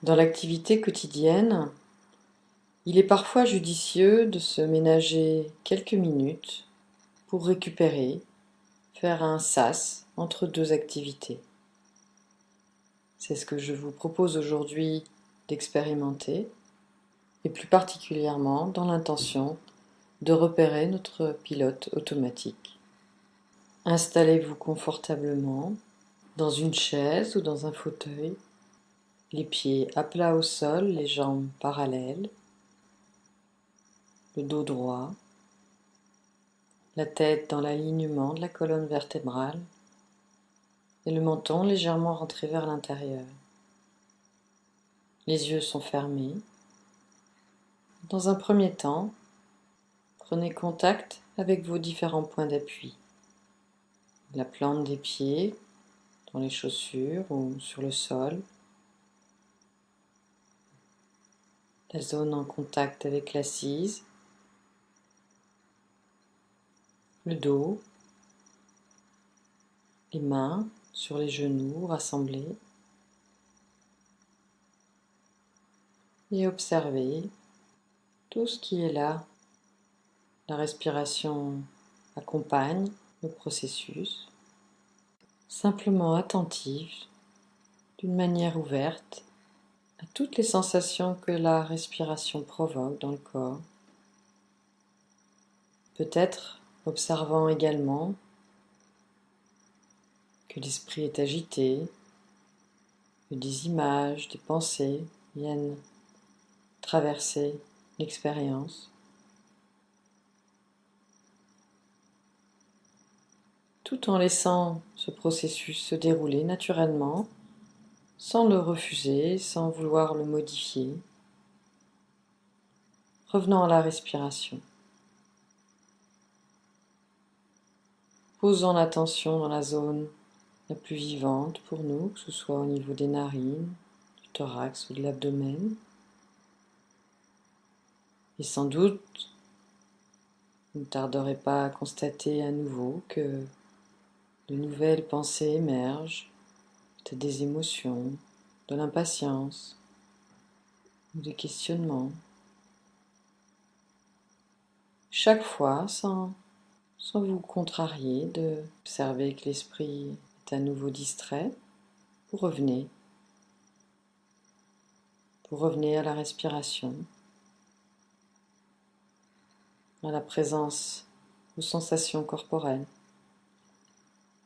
Dans l'activité quotidienne, il est parfois judicieux de se ménager quelques minutes pour récupérer, faire un sas entre deux activités. C'est ce que je vous propose aujourd'hui d'expérimenter, et plus particulièrement dans l'intention de repérer notre pilote automatique. Installez-vous confortablement dans une chaise ou dans un fauteuil, les pieds à plat au sol, les jambes parallèles, le dos droit, la tête dans l'alignement de la colonne vertébrale et le menton légèrement rentré vers l'intérieur. Les yeux sont fermés. Dans un premier temps, prenez contact avec vos différents points d'appui. La plante des pieds, dans les chaussures ou sur le sol. La zone en contact avec l'assise. Le dos. Les mains sur les genoux rassemblés. Et observez tout ce qui est là. La respiration accompagne le processus, simplement attentive, d'une manière ouverte, à toutes les sensations que la respiration provoque dans le corps. Peut-être observant également que l'esprit est agité, que des images, des pensées viennent traverser l'expérience. Tout en laissant ce processus se dérouler naturellement, sans le refuser, sans vouloir le modifier. Revenons à la respiration. Posons l'attention dans la zone la plus vivante pour nous, que ce soit au niveau des narines, du thorax ou de l'abdomen. Et sans doute, vous ne tarderez pas à constater à nouveau que de nouvelles pensées émergent, peut-être des émotions, de l'impatience, ou des questionnements. Chaque fois, sans vous contrarier, d'observer que l'esprit est à nouveau distrait, vous revenez à la respiration, à la présence, aux sensations corporelles,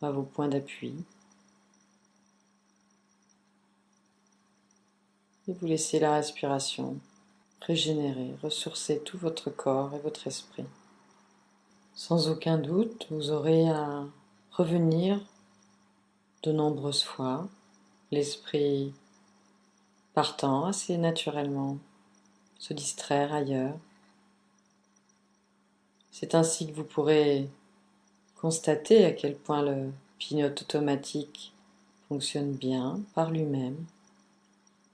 à vos points d'appui. Et vous laissez la respiration régénérer, ressourcer tout votre corps et votre esprit. Sans aucun doute, vous aurez à revenir de nombreuses fois, l'esprit partant assez naturellement, se distraire ailleurs. C'est ainsi que vous pourrez constater à quel point le pilote automatique fonctionne bien par lui-même,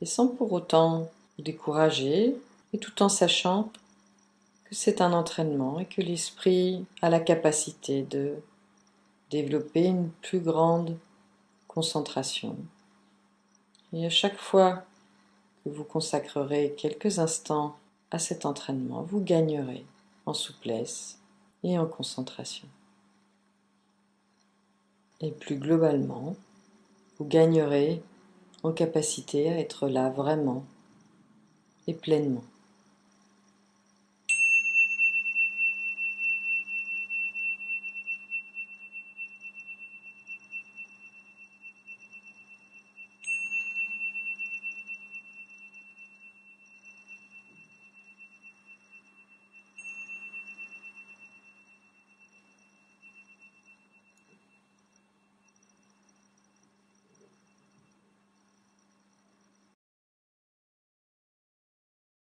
et sans pour autant vous décourager, et tout en sachant que c'est un entraînement et que l'esprit a la capacité de développer une plus grande concentration. Et à chaque fois que vous consacrerez quelques instants à cet entraînement, vous gagnerez en souplesse et en concentration. Et plus globalement, vous gagnerez en capacité à être là vraiment et pleinement.